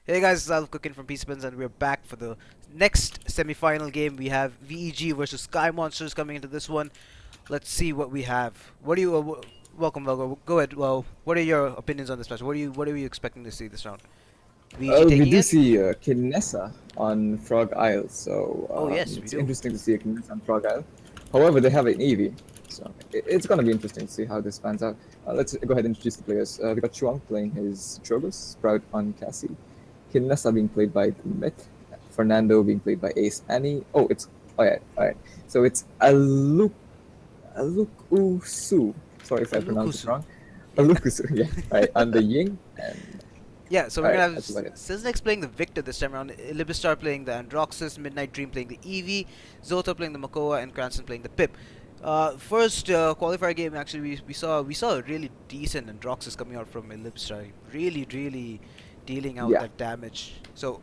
Hey guys, it's Alf cooking from Peasants, and we're back for the next semi-final game. We have VEG versus Sky Monsters coming into this one. Let's see what we have. What do you? Welcome, Velgo. Go ahead. Well, what are your opinions on this match? What are you expecting to see this round? VEG We taking do it? see Kinessa on Frog Isle, so Oh yes, we it's do. interesting to see a Kinessa on Frog Isle. However, they have an Eevee, so it's going to be interesting to see how this pans out. Let's go ahead and introduce the players. We got Chuang playing his Trogus, Sprout on Cassie, Kinessa being played by Myth, Fernando being played by Ace Annie. Oh yeah, all right. So it's Alukusu. Sorry if I pronounced it Alukusu. wrong. Yeah. Alukusu, yeah, right on the Ying and Yeah, so all we're right, gonna have that's about it. Sisnex playing the Victor this time around, Libistar playing the Androxus, Midnight Dream playing the Eevee, Zota playing the Makoa, and Cranston playing the Pip. First qualifier game, actually, we saw a really decent Androxus coming out from Libistar, really dealing out Yeah. that damage. So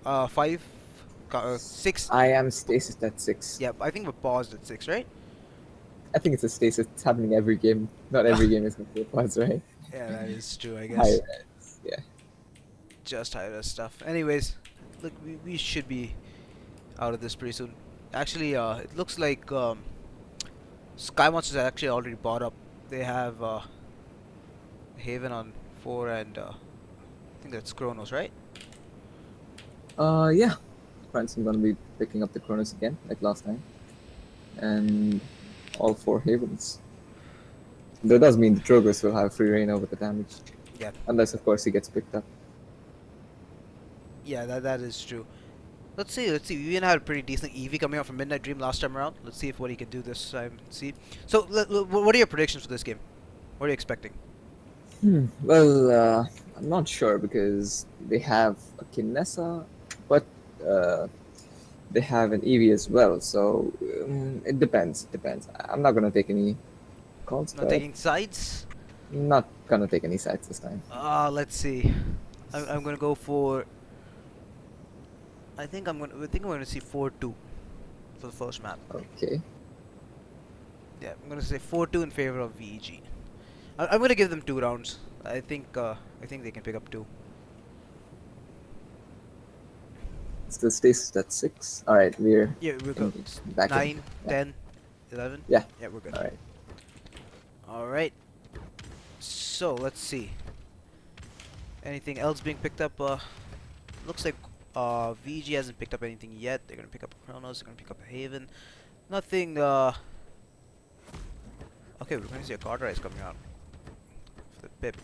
six. I am stasis at 6. Yeah, I think we're paused at 6, right? I think it's a stasis. It's happening every game. Not every game is going to be a pause, right? Yeah, that is true, I High guess. res. Yeah. Just high-res stuff. Anyways, look, we should be out of this pretty soon. Actually, it looks like Sky Monsters are actually already bought up. They have Haven on 4 and I think that's Chronos, right? Yeah. Cranston going to be picking up the Chronos again, like last time. And all 4 Havens. That does mean the Drogus will have free reign over the damage. Yeah, Unless, of course, he gets picked up. yeah, that is true. Let's see. We even had a pretty decent Eevee coming out from Midnight Dream last time around. Let's see if what he can do this time. See. So, what are your predictions for this game? What are you expecting? Well, I'm not sure because they have a Kinessa, but they have an Eevee as well. So it depends. It depends. I'm not gonna take any calls, Not but taking sides. not gonna take any sides this time. Let's see. I'm gonna go for. I think I'm gonna see 4-2 for the first map. Okay. Yeah, I'm gonna say 4-2 in favor of VEG. I'm gonna give them 2 rounds. I think they can pick up 2. Still stays at 6. All right, we're Yeah, we're good. back in. 9, Yeah. 10, 11. Yeah. Yeah, we're good. All right. All right. So let's see. Anything else being picked up? Looks like VG hasn't picked up anything yet. They're gonna pick up a Chronos. They're gonna pick up a Haven. Nothing. Okay, we're gonna see a Carterize coming out for the Pip.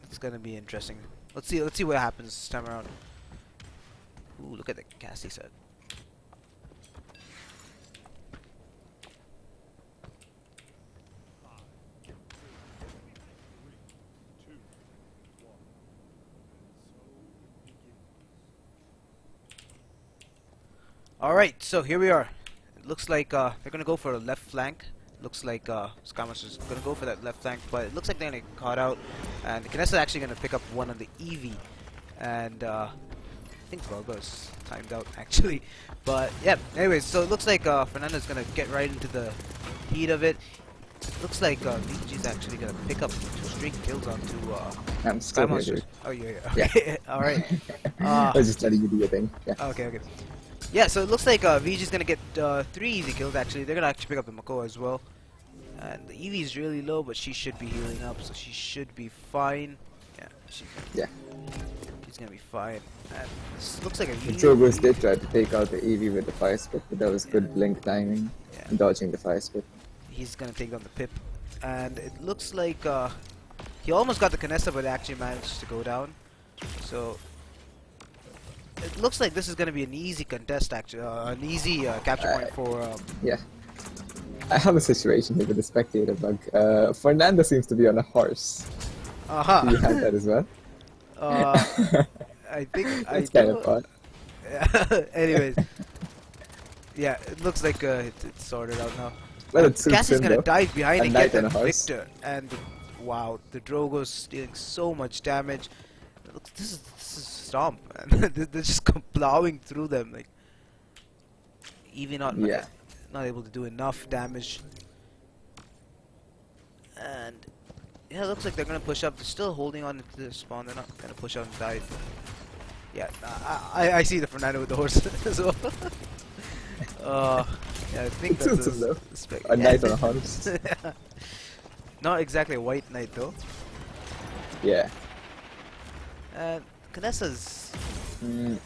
It's gonna be interesting. Let's see what happens this time around. Ooh, look at the Cassie set. Alright, so here we are. It looks like they're gonna go for a left flank. Looks like Skymonster's gonna go for that left flank, but it looks like they're gonna get caught out. And Kinessa actually gonna pick up one on the Eevee. And I think Velgo's timed out actually. But yeah, anyways, so it looks like Fernando's gonna get right into the heat of it. Looks like VG's actually gonna pick up 2 straight kills onto I'm Sky still here, Monsters. dude. Oh yeah, Yeah. okay. Alright. I was just letting you do your thing. Yeah. Okay. Yeah, so it looks like VG's gonna get 3 easy kills actually. They're gonna actually pick up the Makoa as well. And the Eevee is really low, but she should be healing up, so she should be fine. Yeah, she's gonna be fine. And this looks like a The Eevee. Drogus did try to take out the Eevee with the fire spit, but that was good blink timing, Yeah. dodging the fire spit. He's gonna take down the Pip. And it looks like he almost got the Kinessa, but actually managed to go down. So it looks like this is gonna be an easy contest actually, an easy capture point for Yeah. I have a situation here with the spectator bug. Fernando seems to be on a horse. Do you have that as well? I think I It's kind do. of odd. Anyways, yeah, it looks like it's sorted out now. Well, it suits Cassie's him gonna though. dive behind A and knight get and a that horse. Victor, and wow, the Drogo's dealing so much damage. Look, this is Stomp, man. They're just plowing through them, like even Yeah. not able to do enough damage. And yeah, it looks like they're gonna push up. They're still holding on to the spawn. They're not gonna push out and die. Yeah, I see the Fernando with the horse as well. Yeah, I think It that's suits him though. a A knight on a horse. yeah. Not exactly a white knight though. Yeah. And Canessa's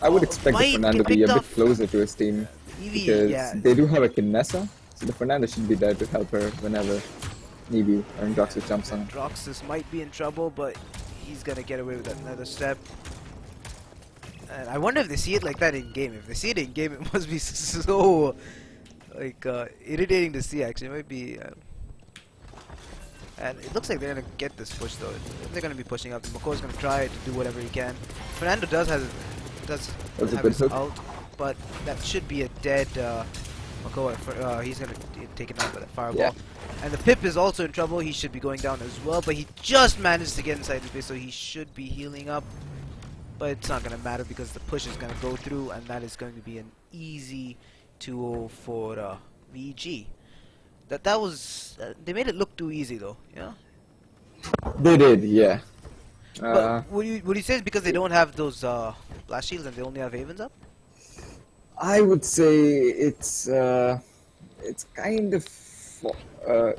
I would expect the might Fernando to get be a picked bit off. closer to his team Eevee, because yeah. they do have a Kinessa, so the Fernando should be there to help her whenever Eevee or Droxus jumps on her. Droxus might be in trouble, but he's gonna get away with that another step. And I wonder if they see it like that in game. If they see it in game, it must be so like irritating to see. Actually, it might be. And it looks like they're gonna get this push though. They're gonna be pushing up. Mako's gonna try to do whatever he can. Fernando does have his ult, but that should be a dead Mako. He's gonna take it out by the fireball. Yeah. And the Pip is also in trouble. He should be going down as well, but he just managed to get inside the base, so he should be healing up. But it's not gonna matter because the push is gonna go through, and that is going to be an easy 2-0 for VEG. That was they made it look too easy though, yeah. They did, yeah. But would you say it's because they don't have those blast shields and they only have Avens up? I would say it's kind of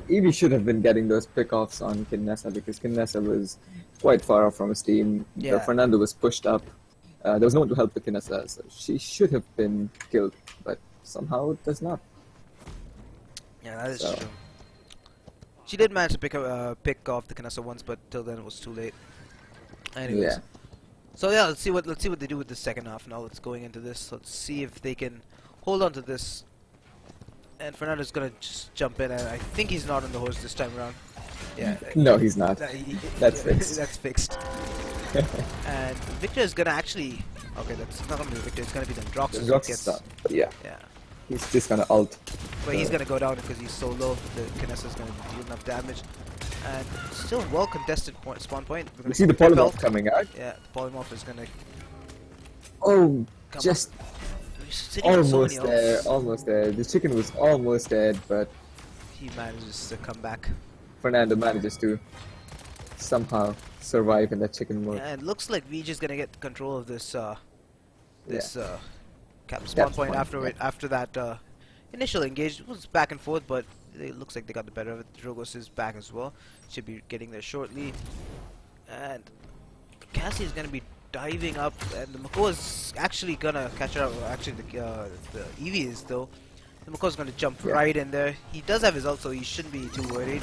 Eevee should have been getting those pickoffs on Kinessa because Kinessa was quite far off from his team. Yeah. Fernando was pushed up. There was no one to help the Kinessa, so she should have been killed, but somehow it does not. Yeah, that is So. true. She did manage to pick off the Kinessa once, but till then it was too late. Anyways. Yeah. So yeah, let's see what they do with the second half. Now let's going into this. Let's see if they can hold on to this. And Fernando's gonna just jump in, and I think he's not on the horse this time around. Yeah. No, he's not. That's yeah, fixed. That's fixed. And Victor is gonna actually. Okay, that's not gonna be Victor. It's gonna be the Droxus. who gets. Yeah. Yeah. He's just gonna ult. But he's gonna go down because he's so low. The Kinessa's gonna deal enough damage. And still well contested spawn point. You see the polymorph coming out? Yeah, polymorph is gonna. Oh, Come just He's sitting on so many almost there, ults. almost there. The chicken was almost dead, but He manages to come back. Fernando manages to somehow survive in that chicken mode. Yeah, it looks like VG is gonna get control of this cap spawn Cap point spawn, after that initial engage. It was back and forth, but it looks like they got the better of it. Drogos is back as well. Should be getting there shortly. And Cassie is gonna be diving up, and the Mako is actually gonna catch her up. Actually, the Eevee is though. The Mako is gonna jump right in there. He does have his ult, so he shouldn't be too worried.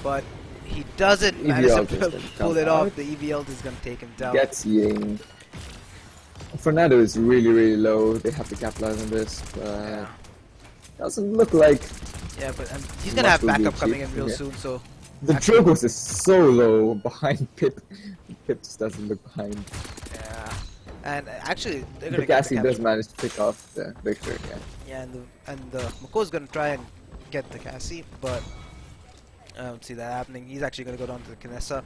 But he doesn't manage to pull it off. The Eevee ult is gonna take him down. Gets yinged. Fernando is really, really low. They have to capitalize on this, but Yeah. doesn't look like Yeah, but he's gonna have Much will be backup coming in achieved, real yeah. soon. So the Drogos is so low behind Pip. Pip just doesn't look behind. yeah, and actually they're gonna But get Cassie the does capture. manage to pick off the victory. Yeah. Yeah, and the Mako's gonna try and get the Cassie, but I don't see that happening. He's actually gonna go down to the Kinessa,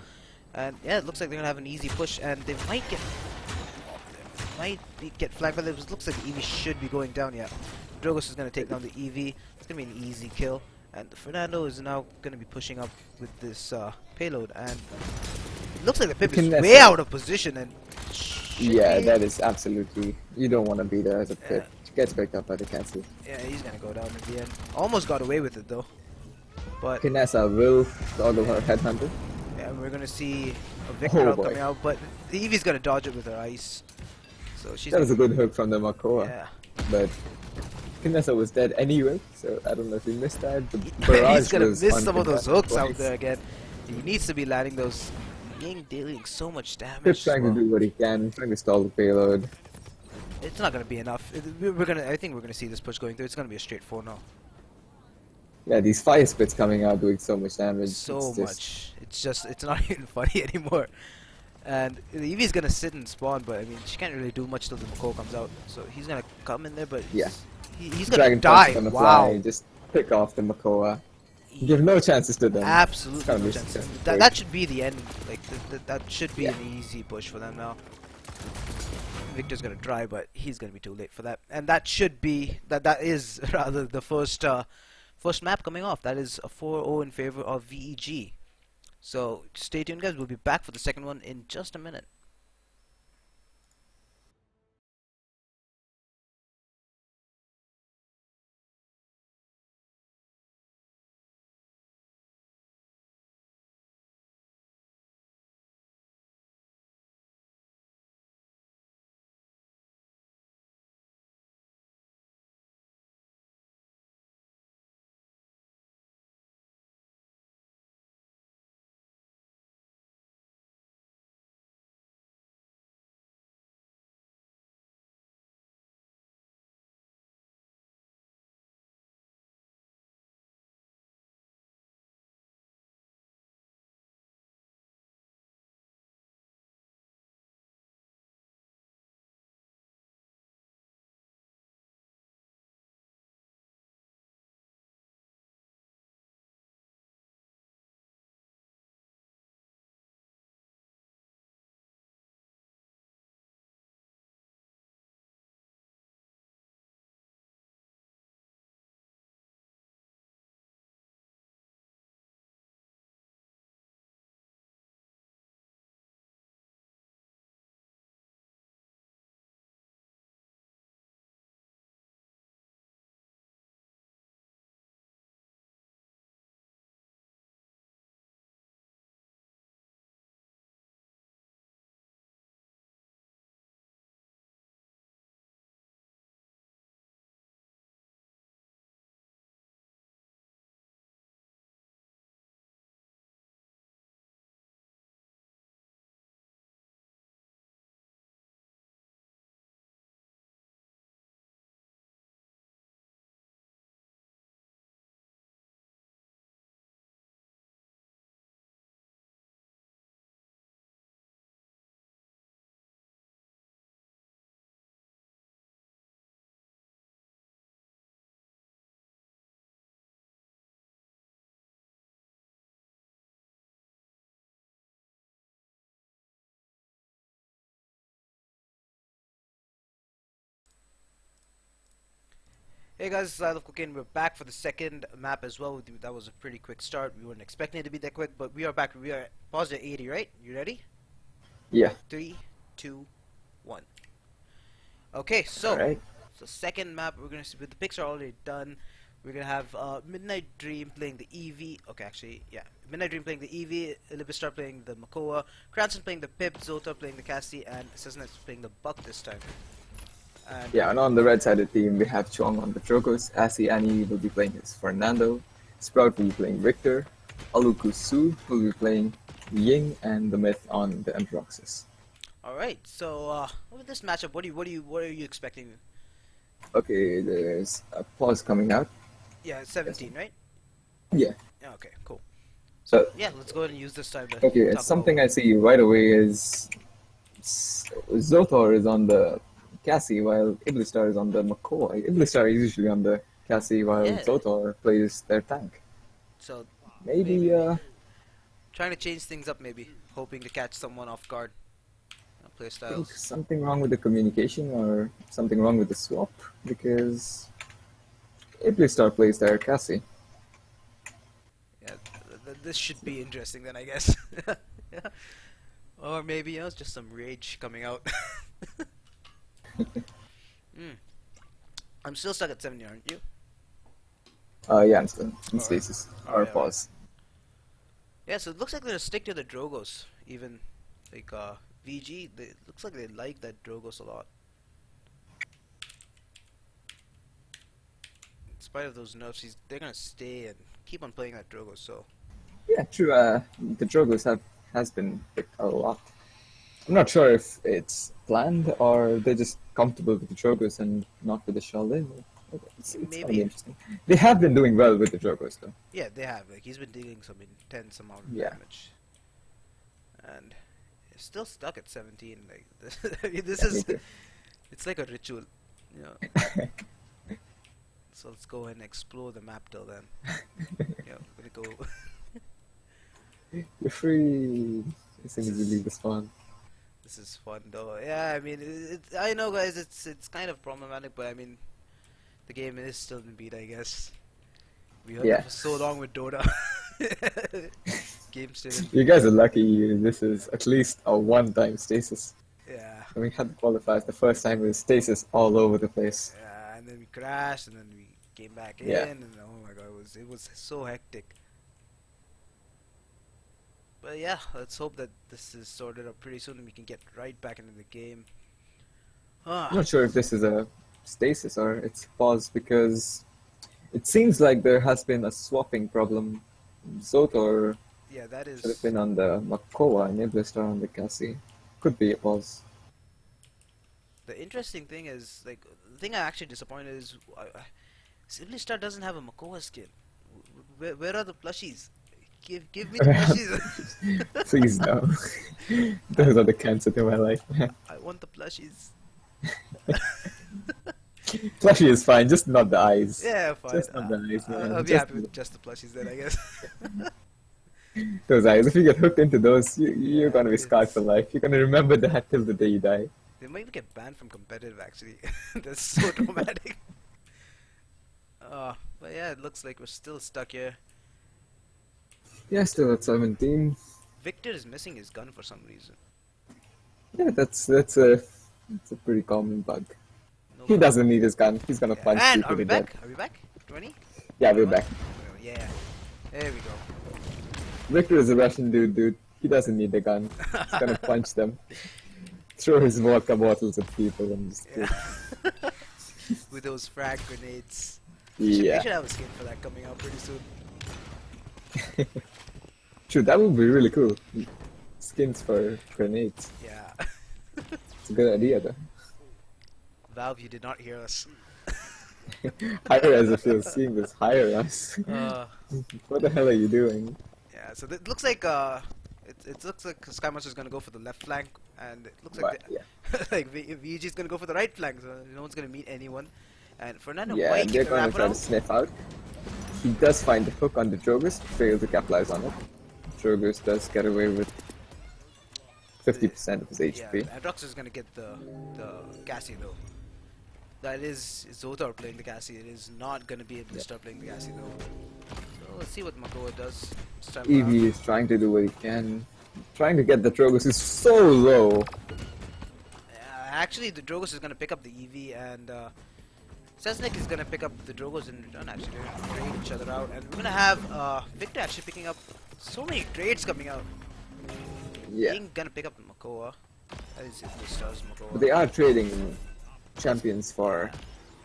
and yeah, it looks like they're gonna have an easy push, and they might get flagged, but it looks like the Eevee should be going down. Yeah, Drogos is gonna take down the Eevee. It's gonna be an easy kill, and Fernando is now gonna be pushing up with this payload, and it looks like the Pip is Kinessa. way out of position, and Yeah, should be- that is absolutely. You don't want to be there as a Pip. Gets picked up by the Cassie. Yeah, he's gonna go down in the end. Almost got away with it though. But Kinessa will toggle her headhunter. yeah, we're gonna see a Victor ult boy. coming out, but the Eevee's gonna dodge it with her ice. So she's That was a good hook from the Makoa, yeah. but Kinessa was dead anyway, so I don't know if he missed that. The He's barrage gonna was miss on some of those Kinessa hooks out twice. there again. He needs to be landing those. Dealing so much damage. Pip's trying to do what he can, trying to stall the payload. It's not gonna be enough. I think we're gonna see this push going through. It's gonna be a straight 4 now. Yeah, these fire spits coming out doing so much damage. So it's just- much. It's not even funny anymore. And the Eevee's gonna sit and spawn, but I mean she can't really do much till the Mako comes out. So he's gonna come in there, but Yeah. he's gonna Dragon die. Punch on the Wow. fly, just pick off the Makoa. Give no chances to them. It's Absolutely gonna no be chance. successful. That should be the end. Like that should be Yeah. an easy push for them now. Victor's gonna try, but he's gonna be too late for that. And that should be that is rather the first map coming off. That is a 4-0 in favor of VEG. So stay tuned, guys. We'll be back for the second one in just a minute. Hey guys, it's Love Cooking. We're back for the second map as well. That was a pretty quick start. We weren't expecting it to be that quick, but we are back. We are paused at 80, right? You ready? Yeah. 3, 2, 1. Okay, so Alright. so second map. We're gonna see. The picks are already done. We're gonna have Midnight Dream playing the EV. Okay, actually, yeah. Midnight Dream playing the EV. Libistar playing the Makoa. Cranston playing the Pip. Zota playing the Cassie, and Cessna playing the Buck this time. And Yeah, and on the red side of the team, we have Chuang on the Trogos, Asi Annie will be playing as Fernando, Sprout will be playing Victor, Aluku Su will be playing Ying, and the Myth on the Embroxes. all right, so with this matchup, what are you expecting? Okay, there's a pause coming out. Yeah, 17, right? Yeah. Yeah, okay, cool. So, Yeah, let's go ahead and use this time to okay, talk something about. I see right away is Zotor is on the Cassie while Iblistar is on the McCoy. Iblistar is usually on the Cassie while Yeah, Zotor plays their tank. so Maybe, trying to change things up, maybe hoping to catch someone off guard. Play think styles. something wrong with the communication or something wrong with the swap because Iblistar plays their Cassie. Yeah, this should be interesting then, I guess. Yeah. Or maybe it's just some rage coming out. mm. I'm still stuck at 70, aren't you? Yeah, I'm still in Alright. stasis. Or Alright, alright. pause. Yeah, so it looks like they're gonna stick to the Drogos, even like VG. It looks like they like that Drogos a lot. In spite of those nerfs, they're gonna stay and keep on playing that Drogos. So Yeah, true. The Drogos has been picked a lot. I'm not sure if it's planned or they're just comfortable with the Drogos and not with the Shaolin. It's gonna be maybe. interesting. They have been doing well with the Drogos though. Yeah, they have. Like he's been dealing some intense amount of Yeah. damage, and he's still stuck at 17. Like I mean, this Yeah, is me too. it's like a ritual, you know. So let's go and explore the map till then. Yeah, we're gonna go. You're free as soon as you leave the spawn. This is fun though. Yeah, I mean, I know, guys. It's kind of problematic, but I mean, the game is still in beat, I guess. We heard Yeah. that for so long with Dota. game state. And You guys are lucky. This is at least a one-time stasis. yeah, When we had the qualifiers, the first time it was stasis all over the place. yeah, and then we crashed, and then we came back Yeah. in, and oh my god, it was so hectic. But yeah, let's hope that this is sorted out pretty soon and we can get right back into the game. I'm not sure if this is a stasis or it's paused because it seems like there has been a swapping problem. Zotor Yeah, that should have is. been on the Makoa and Iblistar on the Cassie. Could be a pause. The interesting thing is, like, the thing I'm actually disappointed is Simply Star doesn't have a Makoa skin. Where are the plushies? Give me the plushies. Please no. Those are the cancer to my life. I want the plushies. Plushie is fine, just not the eyes. Yeah, fine. Just not the eyes, man. I'll be Just happy with just the plushies then, I guess. those eyes. If you get hooked into those, you're gonna be scarred it's- for life. You're gonna remember that till the day you die. They might even get banned from competitive, actually. That's so dramatic. But yeah, it looks like we're still stuck here. Yeah, still at 17. Victor is missing his gun for some reason. Yeah, that's a pretty common bug. No He gun. doesn't need his gun. He's gonna Yeah. punch And people are we to death. back? Are we back? 20? Yeah, we're back. Yeah. There we go. Victor is a Russian dude. He doesn't need the gun. He's gonna punch them. Throw his vodka bottles at people and just Yeah. With those frag grenades. yeah. We should have a skin for that coming out pretty soon. True, that would be really cool. Skins for grenades. Yeah. It's a good idea though. Valve, you did not hear us. Hire us if you're seeing this. Hire us. Uh, What the hell are you doing? yeah, so it looks like it looks like Sky Monster is gonna go for the left flank, and it looks like But, yeah. like VEG is gonna go for the right flank, so no one's gonna meet anyone. And Fernando Yeah, might they're get the gonna wrap try to around. sniff out. He does find the hook on the Drogus, fails to capitalize on it. Drogus does get away with 50% of his Yeah, HP. Adrox is gonna get the Cassie though. That is Zotar playing the Cassie. It is not gonna be Blister playing the Cassie though. So let's see what Makoa does this time around. Eevee is trying to do what he can. Trying to get the Drogus is so low. Actually, the Drogus is gonna pick up the EV, and Cesnik is gonna pick up the Drogos in return. Actually, they're gonna trade each other out, and we're gonna have Victor actually picking up so many trades coming out. Yeah. Being gonna pick up Makoa. That is the stars Makoa. But they are trading champions for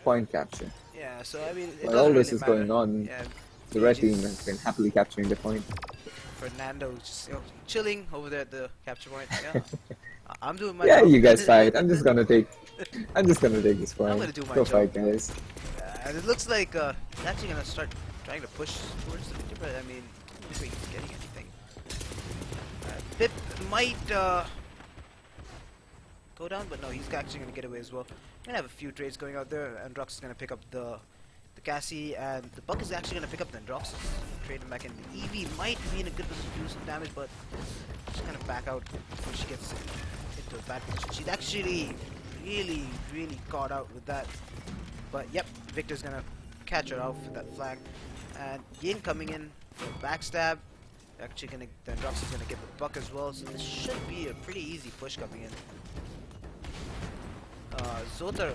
point capture. Yeah, so I mean, it While doesn't all this really is going matter. on, Yeah, the red Aegis- team has been happily capturing the point. Fernando just chilling over there at the capture point. Yeah, I'm doing my Yeah, job. you guys fight. I'm just gonna take this point. gonna do my Go job. fight, guys. And it looks like he's actually gonna start trying to push towards the Victor, but I mean, I don't think he's getting anything. Pip might go down, but no, he's actually gonna get away as well. We're gonna have a few trades going out there. Androx is gonna pick up the Cassie, and the Buck is actually gonna pick up the Androx. Trade him back in. Eevee might be in a good position to do some damage, but she's gonna back out before she gets into a bad position. She's actually really caught out with that. But yep, Victor's gonna catch her out for that flank. And Yin coming in for a backstab. Actually gonna, the Androx is gonna get the Buck as well, so this should be a pretty easy push coming in. Zotar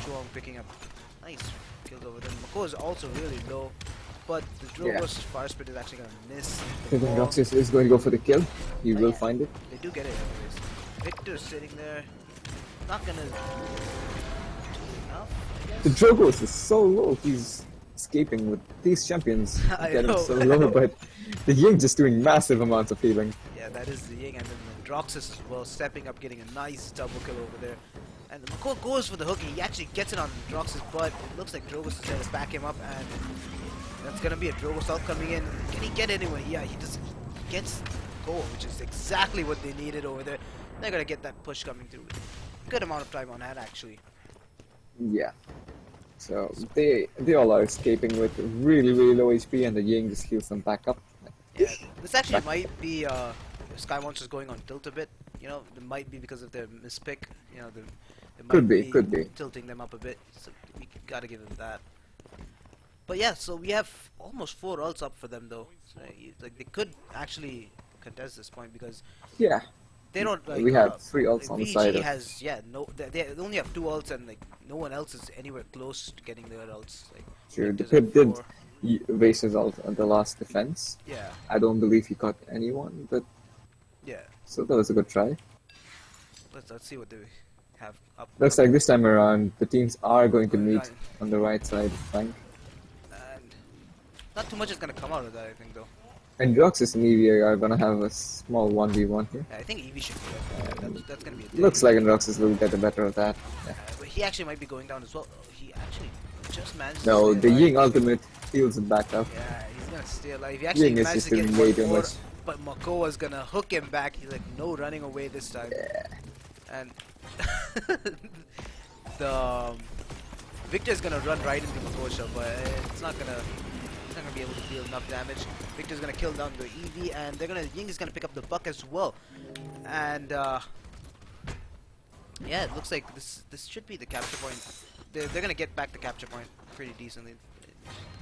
Chuang picking up nice kills over there. Mako is also really low, but the Drogo's fire spit is actually gonna miss the I think ball. Roxas is going to go for the kill. He Oh, will yeah. find it. They do get it anyways. Victor's sitting there, not gonna do enough, I The guess. Drogos is so low. He's escaping with these champions. I Getting know, so I low, know. but the Ying just doing massive amounts of healing. Yeah, that is the Ying, and then the Droxus as well, stepping up, getting a nice double kill over there. And Mako goes for the hook, he actually gets it on Droxus, but it looks like Drogos is there to back him up, and that's gonna be a Drogos ult coming in. Can he get anyone? Yeah, he gets the goal, which is exactly what they needed over there. They're gonna get that push coming through. Good amount of time on that, actually. Yeah. So they all are escaping with really low HP, and the Ying just heals them back up. Yeah, this actually might be Sky Monsters going on tilt a bit. You know, it might be because of their mispick. You know, they might Could be. tilting them up a bit. So we gotta give them that. But yeah, so we have almost 4 ults up for them though. So, like they could actually contest this point because Yeah, they don't we have 3 ults on the side VG of. has no they only have 2 ults and like no one else is anywhere close to getting their ults. Like Sure, the Victor's at Pip did 4. raise his ult at the last defense. Yeah, I don't believe he caught anyone, but yeah. so that was a good try. Let's see what they have up. Looks like this time around the teams are going to meet Right. on the right side of the flank. And not too much is gonna come out of that, I think though. And Roxas and EVA are gonna have a small 1v1 here. Yeah, I think Eevee should be up. That's gonna be a Looks like Roxas will get the better of that. Yeah. but he actually might be going down as well. Oh, he actually just managed No, to the stay alive. Ying ultimate heals it back up. Yeah, he's gonna stay alive. He actually Ying is managed just to get doing way one too more, much. but Makoa's gonna hook him back. He's like, no running away this time. Yeah. And the Victor's gonna run right into Makoa's shot, but it's not gonna be able to deal enough damage. Victor's gonna kill down the Eevee, and Ying is gonna pick up the buck as well. And yeah, it looks like this should be the capture point. They're gonna get back the capture point pretty decently.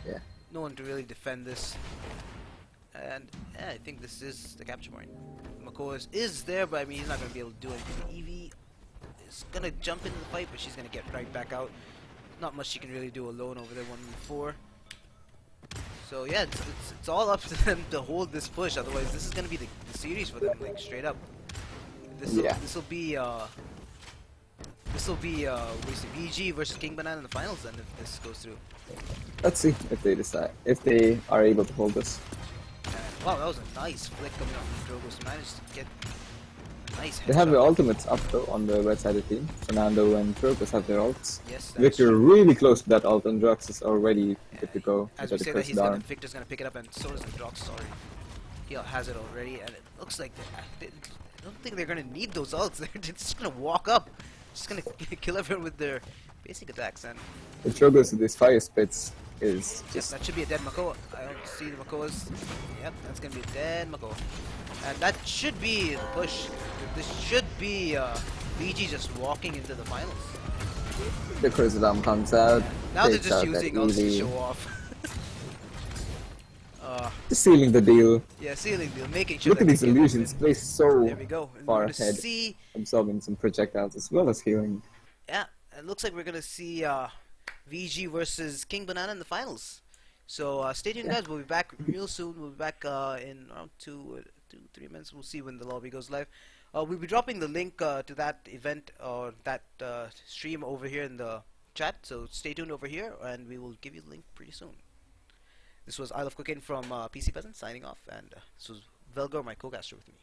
Yeah. No one to really defend this. And yeah, I think this is the capture point. Makoa is there, but I mean he's not gonna be able to do anything. Eevee is gonna jump into the fight, but she's gonna get right back out. Not much she can really do alone over there, 1v4. So yeah, it's all up to them to hold this push. Otherwise, this is gonna be the series for them, like straight up. This will be VG versus King Banana in the finals. Then if this goes through. Let's see if they decide, if they are able to hold this. Wow, that was a nice flick coming off from Drogos. Managed to get a nice headshot. They have their ultimates up though on the red side of the team. Fernando and Trogus have their ults. Yes, that's Victor true. really close to that ult, and Drox is already good to go. As With we the say that, first Victor's gonna pick it up, and so does the Drox already. He has it already, and it looks like I don't think they're gonna need those ults. They're just gonna walk up, just gonna kill everyone with their basic attacks, and The Trogus with these fire spits is yep, just. that should be a dead Makoa. I don't see the Makoas. Yep, that's gonna be a dead Makoa, and that should be the push. This should be VG just walking into the finals. The Crusadam comes out. Now they're takes just out that using ults to Eevee. show off. Just sealing the deal. Yeah, sealing deal, making sure. Look that at these they get illusions win. placed so There we go. And far we're gonna ahead, see, absorbing some projectiles as well as healing. yeah, it looks like we're gonna see VG versus King Banana in the finals. So stay tuned, guys. We'll be back real soon. We'll be back in around 2-3 minutes. We'll see when the lobby goes live. We'll be dropping the link to that event or that stream over here in the chat. So stay tuned over here, and we will give you the link pretty soon. This was I Love Cooking from PC Peasants signing off, and this was Velgar, my co-caster, with me.